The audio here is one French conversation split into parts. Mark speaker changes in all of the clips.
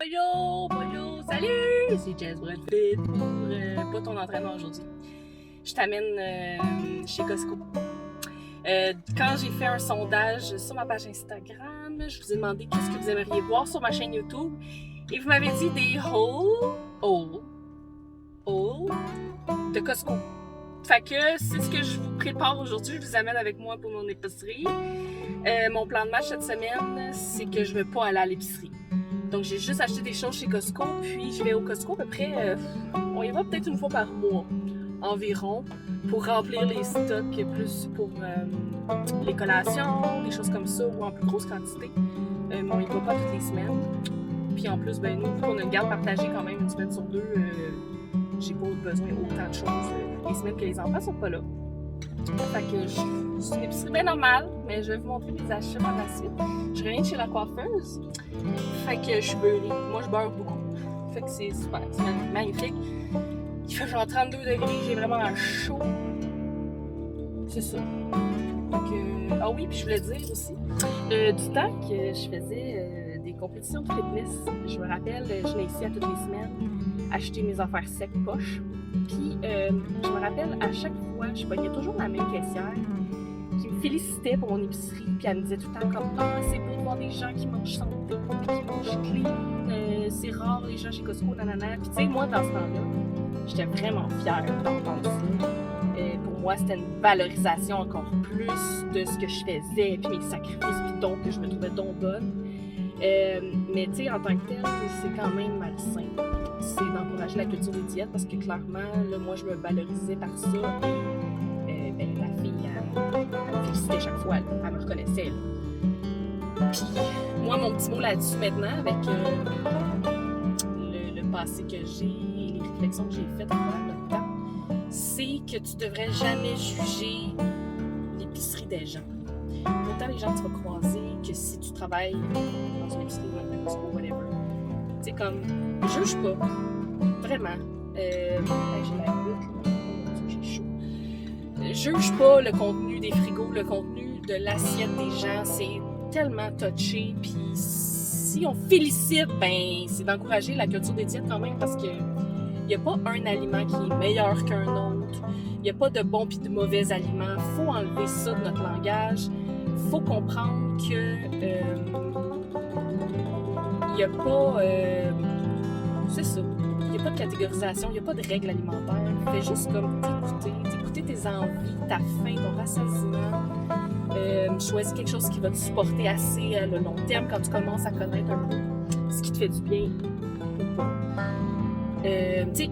Speaker 1: Bonjour, salut! C'est Jess Bradford pour pas ton entraînement aujourd'hui. Je t'amène chez Costco. Quand j'ai fait un sondage sur ma page Instagram, je vous ai demandé qu'est-ce que vous aimeriez voir sur ma chaîne YouTube et vous m'avez dit des hauls de Costco. Fait que c'est ce que je vous prépare aujourd'hui. Je vous amène avec moi pour mon épicerie. Mon plan de match cette semaine, c'est que je ne vais pas aller à l'épicerie. Donc, j'ai juste acheté des choses chez Costco, puis je vais au Costco à peu près, on y va peut-être une fois par mois environ, pour remplir les stocks plus pour les collations, des choses comme ça, ou en plus grosse quantité. Mais on y va pas toutes les semaines. Puis en plus, ben nous, vu qu'on a une garde partagée quand même une semaine sur deux, j'ai pas besoin autant de choses les semaines que les enfants sont pas là. Fait que c'est une épicerie bien normale, mais je vais vous montrer mes achats par la suite. Je reviens de chez la coiffeuse. Fait que je suis beurrée. Moi, je beurre beaucoup. Fait que c'est super, c'est magnifique. Il fait genre 32 degrés, j'ai vraiment un chaud. C'est ça. Fait que... Ah oui, puis je voulais dire aussi, du temps que je faisais des compétitions de fitness, je me rappelle, je venais ici à toutes les semaines acheter mes affaires secs poches. Puis je me rappelle, à chaque fois, je pognais toujours la même caissière qui me félicitait pour mon épicerie, puis elle me disait tout le temps comme « Ah, c'est beau de voir des gens qui mangent santé, qui mangent clean, c'est rare les gens chez Costco, nanana. » Puis tu sais, moi, dans ce temps-là, j'étais vraiment fière d'entendre ça. Pour moi, c'était une valorisation encore plus de ce que je faisais, puis mes sacrifices, puis donc que je me trouvais donc bonne. Mais tu sais, en tant que tel, c'est quand même malsain. C'est d'encourager la culture des diètes parce que clairement, là, moi, je me valorisais par ça. Ben, la fille, elle me félicitait chaque fois, elle me reconnaissait. Là. Puis, moi, mon petit mot là-dessus maintenant, avec le passé que j'ai et les réflexions que j'ai faites à travers notre temps, c'est que tu devrais jamais juger l'épicerie des gens. Autant les gens que tu vas croiser que si tu travailles dans une épicerie ou whatever. Tu sais, comme, juge pas. Vraiment. J'ai la goutte, j'ai chaud. Juge pas le contenu des frigos, le contenu de l'assiette des gens. C'est tellement touché. Puis si on félicite, ben c'est d'encourager la culture des diètes quand même parce que il n'y a pas un aliment qui est meilleur qu'un autre. Il n'y a pas de bons et de mauvais aliments. Il faut enlever ça de notre langage. Il faut comprendre que il n'y a pas... c'est ça. Il n'y a pas de catégorisation, il n'y a pas de règles alimentaires. Fais juste comme t'écouter tes envies, ta faim, ton rassasiement. Choisis quelque chose qui va te supporter assez à le long terme quand tu commences à connaître un peu ce qui te fait du bien ou pas.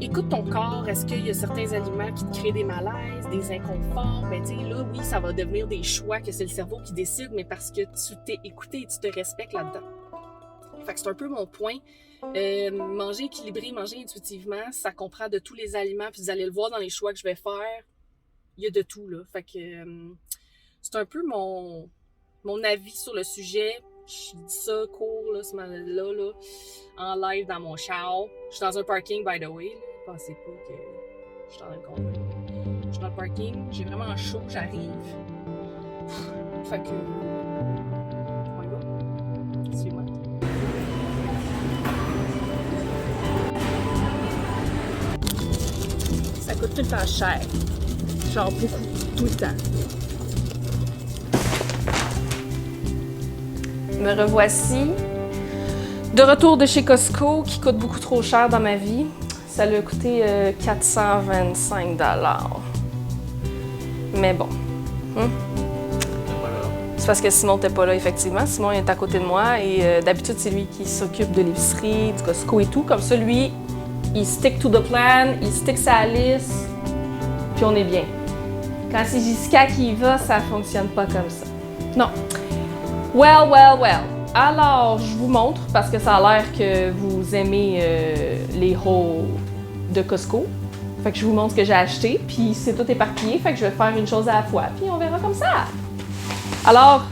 Speaker 1: Écoute ton corps. Est-ce qu'il y a certains aliments qui te créent des malaises, des inconforts? Ben, là, oui, ça va devenir des choix que c'est le cerveau qui décide, mais parce que tu t'es écouté et tu te respectes là-dedans. Fait que c'est un peu mon point. Manger équilibré, manger intuitivement, ça comprend de tous les aliments, puis vous allez le voir dans les choix que je vais faire. Il y a de tout, là. Fait que c'est un peu mon avis sur le sujet. Je dis ça court, là, là, en live dans mon char. Je suis dans un parking, by the way. Là. Pensez pas que je suis en train de conduire. Je suis dans le parking, j'ai vraiment chaud, j'arrive. Fait que... On y va. Suis-moi. Ça coûte tout le temps cher. Genre beaucoup, tout le temps. Me revoici de retour de chez Costco qui coûte beaucoup trop cher dans ma vie. Ça lui a coûté 425 $. Mais bon. C'est parce que Simon n'était pas là, effectivement. Simon est à côté de moi et d'habitude, c'est lui qui s'occupe de l'épicerie, du Costco et tout. Comme ça, lui, il stick to the plan, il stick sa liste, puis on est bien. Quand c'est Jessica qui y va, ça fonctionne pas comme ça. Non. Well. Alors, je vous montre, parce que ça a l'air que vous aimez les hauls de Costco. Fait que je vous montre ce que j'ai acheté, puis c'est tout éparpillé, fait que je vais faire une chose à la fois, puis on verra comme ça. Alors,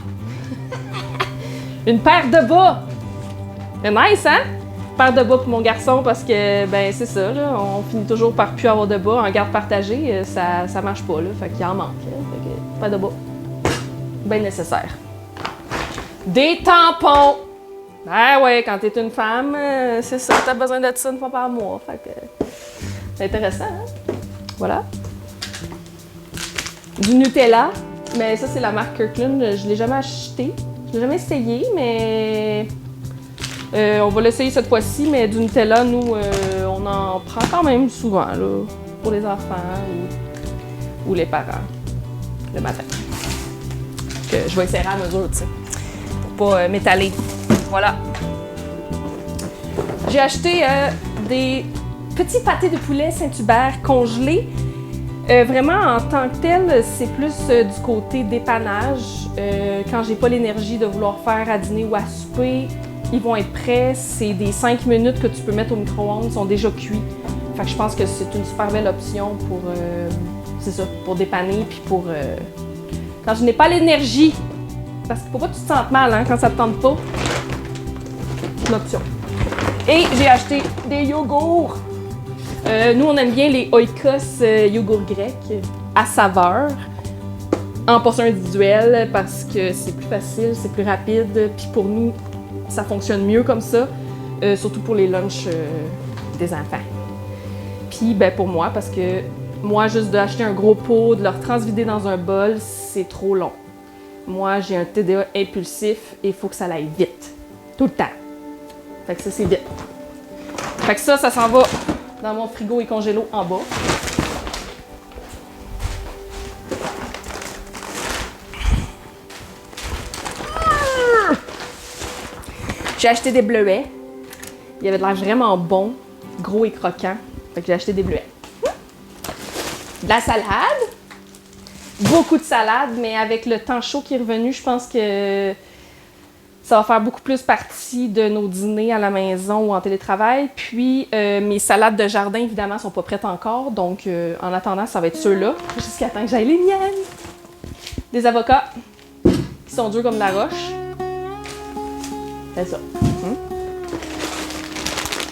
Speaker 1: une paire de bas. C'est nice, hein? Une paire de bas pour mon garçon, parce que, ben, c'est ça, là, on finit toujours par plus avoir de bas. En garde partagée, ça marche pas, là, fait qu'il en manque. Là, fait que, paire de bas. Bien nécessaire. Des tampons. Ben ouais, quand t'es une femme, c'est ça, t'as besoin de ça une fois par mois. Fait que c'est intéressant, hein? Voilà. Du Nutella, mais ça c'est la marque Kirkland, je l'ai jamais acheté. Je l'ai jamais essayé, mais on va l'essayer cette fois-ci, mais du Nutella, nous, on en prend quand même souvent, là, pour les enfants ou les parents, le matin. Que je vais essayer à mesure, tu sais, pour pas m'étaler. Voilà. J'ai acheté des petits pâtés de poulet Saint-Hubert congelés. Vraiment, en tant que tel, c'est plus du côté dépannage. Quand j'ai pas l'énergie de vouloir faire à dîner ou à souper, ils vont être prêts. C'est des 5 minutes que tu peux mettre au micro-ondes, ils sont déjà cuits. Fait que je pense que c'est une super belle option pour, c'est ça, pour dépanner, puis pour quand je n'ai pas l'énergie. Parce qu'il faut pas que tu te sentes mal, hein, quand ça te tente pas. C'est une option. Et j'ai acheté des yogourts. Nous, on aime bien les Oikos yogourts grecs à saveur en portion individuelle parce que c'est plus facile, c'est plus rapide. Puis pour nous, ça fonctionne mieux comme ça, surtout pour les lunchs des enfants. Puis ben, pour moi, parce que moi, juste d'acheter un gros pot, de le transvider dans un bol, c'est trop long. Moi, j'ai un TDA impulsif et il faut que ça aille vite. Tout le temps. Fait que ça, c'est vite. Fait que ça s'en va dans mon frigo et congélo en bas. J'ai acheté des bleuets. Il avait de l'air vraiment bon, gros et croquant. Fait que j'ai acheté des bleuets. De la salade. Beaucoup de salade, mais avec le temps chaud qui est revenu, je pense que ça va faire beaucoup plus partie de nos dîners à la maison ou en télétravail. Puis mes salades de jardin, évidemment, sont pas prêtes encore. Donc, en attendant, ça va être ceux-là, jusqu'à temps que j'aille les miennes. Des avocats qui sont durs comme de la roche. C'est ça.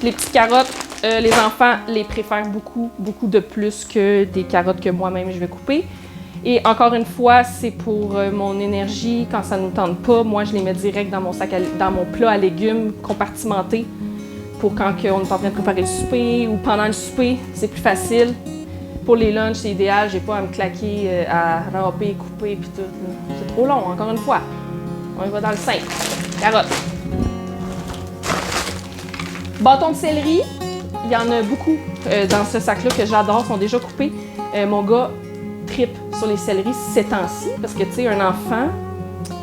Speaker 1: Les petites carottes, les enfants les préfèrent beaucoup, beaucoup de plus que des carottes que moi-même je vais couper. Et encore une fois, c'est pour mon énergie. Quand ça ne nous tente pas, moi, je les mets direct dans mon sac dans mon plat à légumes compartimenté pour quand on est en train de préparer le souper ou pendant le souper, c'est plus facile. Pour les lunchs, c'est idéal. J'ai pas à me claquer, à râper, couper puis tout. C'est trop long, encore une fois. On y va dans le simple. Carottes. Bâtons de céleri, il y en a beaucoup dans ce sac-là que j'adore, sont déjà coupés. Mon gars tripe sur les céleris ces temps-ci, parce que, tu sais, un enfant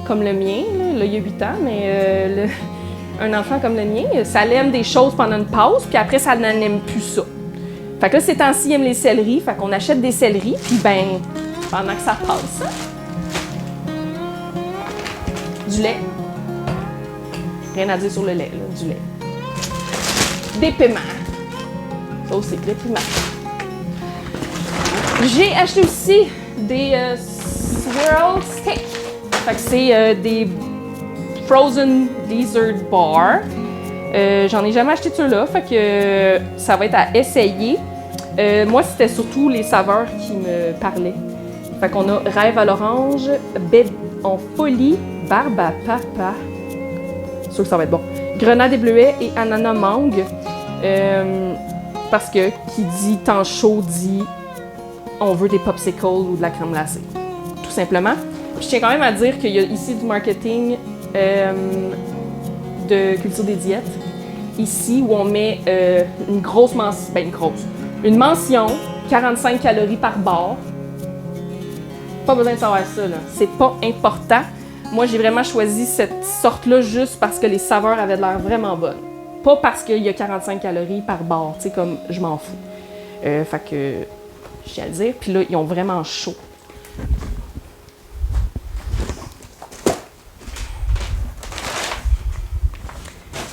Speaker 1: comme le mien, là, il y a 8 ans, mais un enfant comme le mien, ça aime des choses pendant une pause, puis après, ça n'aime plus ça. Fait que là, ces temps-ci, il aime les céleris, fait qu'on achète des céleris, puis ben, pendant que ça passe, du lait. Rien à dire sur le lait, là, du lait. Des piments. Ça aussi, des piments. J'ai acheté aussi des swirl sticks. Fait que c'est des frozen dessert bars. J'en ai jamais acheté de ceux-là, fait que ça va être à essayer. Moi, c'était surtout les saveurs qui me parlaient. Fait qu'on a rêve à l'orange, bébé en folie, barbe à papa. C'est sûr que ça va être bon. Grenade et bleuet et ananas mangue. Parce que qui dit temps chaud dit on veut des popsicles ou de la crème glacée. Tout simplement. Je tiens quand même à dire qu'il y a ici du marketing de culture des diètes. Ici, où on met une grosse mention, une mention, 45 calories par barre. Pas besoin de savoir ça, là. C'est pas important. Moi, j'ai vraiment choisi cette sorte-là juste parce que les saveurs avaient l'air vraiment bonnes. Pas parce qu'il y a 45 calories par barre, tu sais, comme je m'en fous. Fait que, je tiens à le dire. Puis là, ils ont vraiment chaud.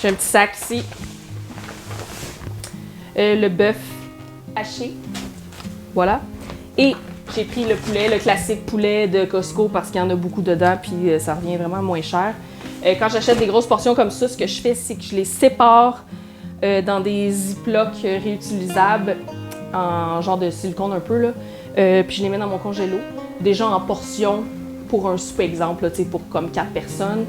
Speaker 1: J'ai un petit sac ici. Le bœuf haché. Voilà. Et j'ai pris le poulet, le classique poulet de Costco parce qu'il y en a beaucoup dedans puis ça revient vraiment moins cher. Quand j'achète des grosses portions comme ça, ce que je fais, c'est que je les sépare dans des ziplocs réutilisables en genre de silicone un peu, là. Puis je les mets dans mon congélo, déjà en portions pour un souper exemple, là, pour comme 4 personnes.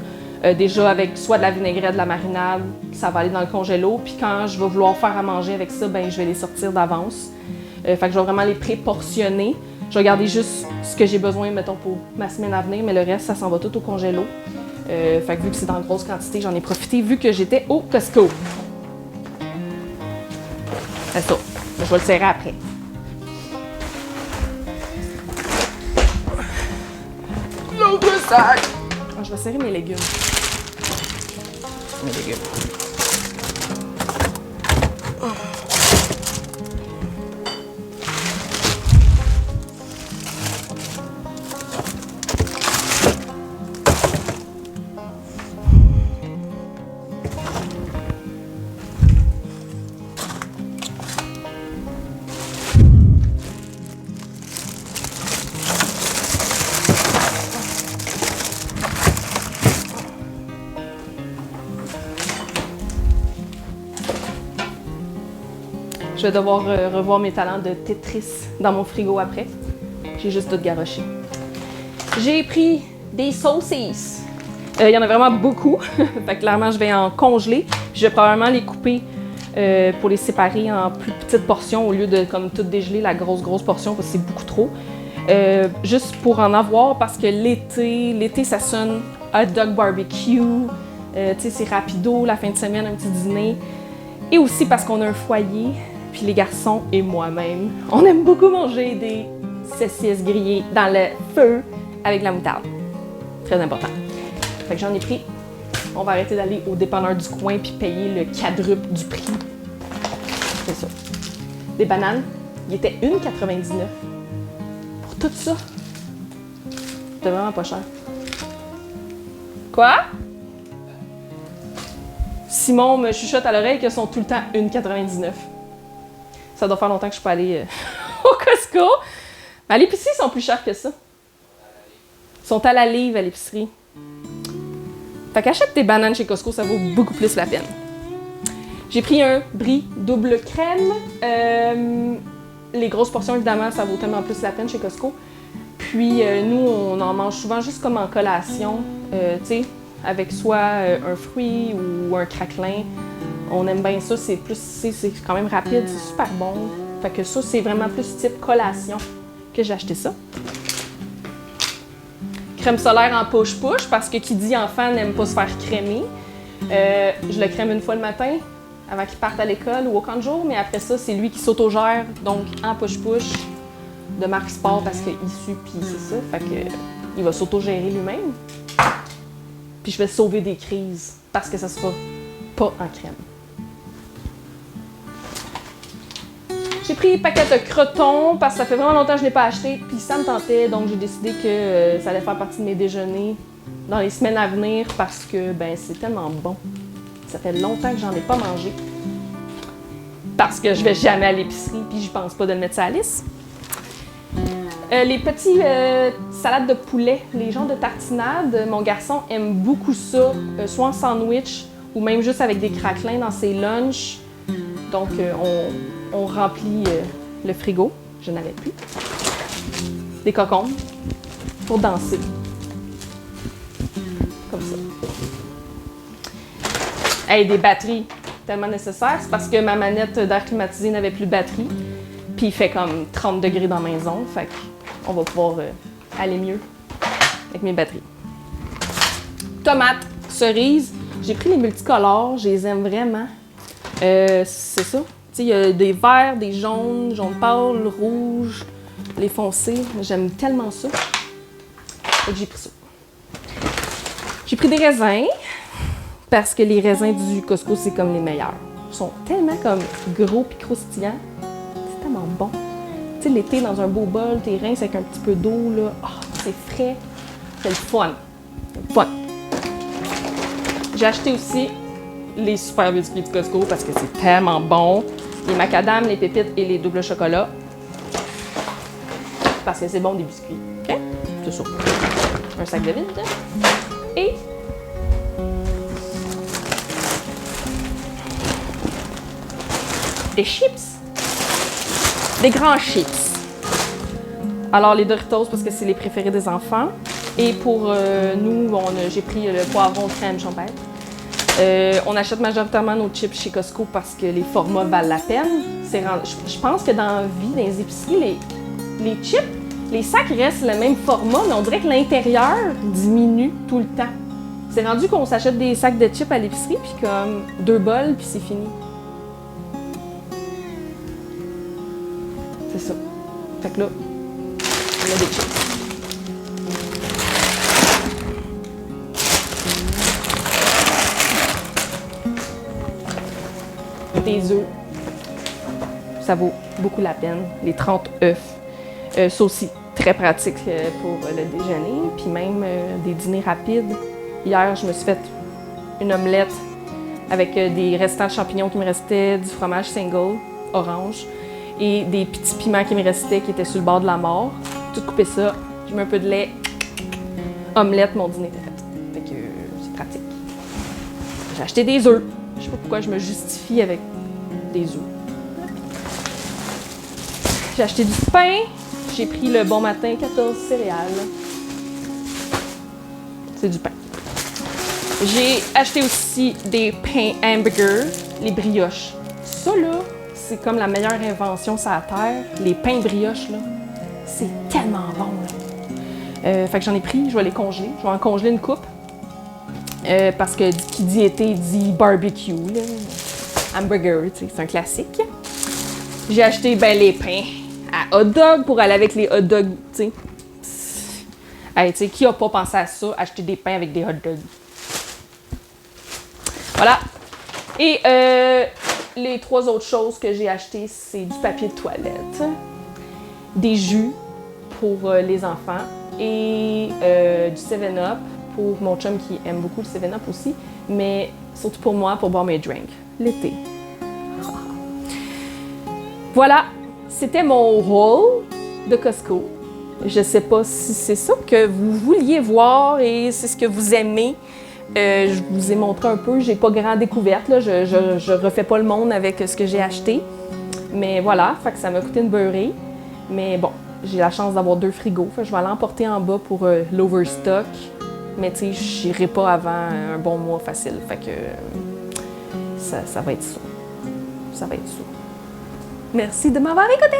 Speaker 2: déjà avec soit de la vinaigrette, de la marinade, ça va aller dans le congélo. Puis quand je vais vouloir faire à manger avec ça, ben je vais les sortir d'avance. Fait que je vais vraiment les pré-portionner. Je vais garder juste ce que j'ai besoin, mettons, pour ma semaine à venir, mais le reste, ça s'en va tout au congélo. Fait que vu que c'est dans grosse quantité, j'en ai profité vu que j'étais au Costco. C'est ça. Je vais le serrer après. L'autre sac! Je vais serrer mes légumes. Mes légumes. Je vais devoir revoir mes talents de Tetris dans mon frigo après. J'ai juste tout garoché. J'ai pris des saucisses. Il y en a vraiment beaucoup. Fait que clairement, je vais en congeler. Je vais probablement les couper pour les séparer en plus petites portions au lieu de comme tout dégeler la grosse portion parce que c'est beaucoup trop. Juste pour en avoir parce que l'été ça sonne hot dog barbecue. Tu sais, c'est rapido, la fin de semaine, un petit dîner. Et aussi parce qu'on a un foyer. Puis les garçons et moi-même, on aime beaucoup manger des saucisses grillées dans le feu avec la moutarde. Très important. Fait que j'en ai pris. On va arrêter d'aller au dépanneur du coin puis payer le quadruple du prix. C'est ça. Des bananes, il était 1,99 $. Pour tout ça, c'était vraiment pas cher. Quoi? Simon me chuchote à l'oreille qu'elles sont tout le temps 1,99 $. Ça doit faire longtemps que je suis pas allée au Costco. Mais à l'épicerie, ils sont plus chers que ça. Ils sont à la livre à l'épicerie. Fait qu'achète tes bananes chez Costco, ça vaut beaucoup plus la peine. J'ai pris un brie double crème. Les grosses portions, évidemment, ça vaut tellement plus la peine chez Costco. Puis nous, on en mange souvent juste comme en collation, tu sais, avec soit un fruit ou un craquelin. On aime bien ça, c'est quand même rapide, c'est super bon. Fait que ça, c'est vraiment plus type collation que j'ai acheté ça. Crème solaire en push-push, parce que qui dit enfant n'aime pas se faire crémer. Je le crème une fois le matin, avant qu'il parte à l'école ou au camp de jour, mais après ça, c'est lui qui s'autogère, donc en push-push, de marque Sport, parce qu'il suit, puis c'est ça. Fait que il va s'autogérer lui-même. Puis je vais sauver des crises, parce que ça sera pas en crème. J'ai pris paquet de crotons parce que ça fait vraiment longtemps que je ne l'ai pas acheté, puis ça me tentait, donc j'ai décidé que ça allait faire partie de mes déjeuners dans les semaines à venir parce que ben c'est tellement bon. Ça fait longtemps que j'en ai pas mangé. Parce que je vais jamais à l'épicerie, puis je pense pas de le mettre sur la liste. Les petits salades de poulet, les genres de tartinades, mon garçon aime beaucoup ça, soit en sandwich ou même juste avec des craquelins dans ses lunchs. Donc on remplit le frigo, je n'avais plus. Des cocombes pour danser. Comme ça. Hey, des batteries, tellement nécessaires. C'est parce que ma manette d'air climatisé n'avait plus de batterie. Puis il fait comme 30 degrés dans la maison. Fait qu'on va pouvoir aller mieux avec mes batteries. Tomates, cerises. J'ai pris les multicolores, je les aime vraiment. C'est ça. Il y a des verts, des jaunes, jaune pâle, rouge, les foncés. J'aime tellement ça. Fait que j'ai pris ça. J'ai pris des raisins, parce que les raisins du Costco, c'est comme les meilleurs. Ils sont tellement comme gros et croustillants. C'est tellement bon. Tu sais, l'été, dans un beau bol, tes rinces avec un petit peu d'eau, là. Oh, c'est frais. C'est le fun. C'est le fun. J'ai acheté aussi les super biscuits du Costco parce que c'est tellement bon. Les macadam, les pépites et les doubles chocolats. Parce que c'est bon des biscuits. OK? C'est ça. Un sac de vide. Et des chips. Des grands chips. Alors, les Doritos, parce que c'est les préférés des enfants. Et pour nous, j'ai pris le poivron crème champêtre. On achète majoritairement nos chips chez Costco parce que les formats valent la peine. Je pense que dans la vie, dans les épiceries, les chips, les sacs restent le même format, mais on dirait que l'intérieur diminue tout le temps. C'est rendu qu'on s'achète des sacs de chips à l'épicerie, puis comme 2 bols, puis c'est fini. C'est ça. Fait que là, on a des chips. Des œufs. Ça vaut beaucoup la peine. Les 30 œufs. Ça aussi, très pratique pour le déjeuner, puis même des dîners rapides. Hier, je me suis fait une omelette avec des restants de champignons qui me restaient, du fromage single, orange, et des petits piments qui me restaient, qui étaient sur le bord de la mort. Tout coupé ça, je mets un peu de lait, omelette, mon dîner était fait. Fait que c'est pratique. J'ai acheté des œufs. Je sais pas pourquoi je me justifie avec des œufs. J'ai acheté du pain. J'ai pris le Bon Matin 14 céréales. C'est du pain. J'ai acheté aussi des pains hamburgers, les brioches. Ça, là, c'est comme la meilleure invention sur la terre. Les pains brioches, là, c'est tellement bon, là. Fait que j'en ai pris, je vais les congeler. Je vais en congeler une coupe. Parce que qui dit été dit barbecue, là. Hamburger, tu sais, c'est un classique. J'ai acheté les pains à hot dog pour aller avec les hot dogs, tu sais. Hey, tu sais, qui a pas pensé à ça, acheter des pains avec des hot dogs? Voilà. Et les 3 autres choses que j'ai achetées, c'est du papier de toilette, des jus pour les enfants et du 7-Up pour mon chum qui aime beaucoup le 7-Up aussi, mais surtout pour moi, pour boire mes drinks l'été. Voilà, c'était mon haul de Costco. Je sais pas si c'est ça que vous vouliez voir et c'est ce que vous aimez. Je vous ai montré un peu, j'ai pas grand découverte, là. Je refais pas le monde avec ce que j'ai acheté. Mais voilà, fait que ça m'a coûté une beurrée. Mais bon, j'ai la chance d'avoir 2 frigos. Fait que je vais aller emporter en bas pour l'overstock. Mais tu sais, j'irai pas avant un bon mois facile. Fait que ça va être ça. Ça va être ça. Merci de m'avoir écouté!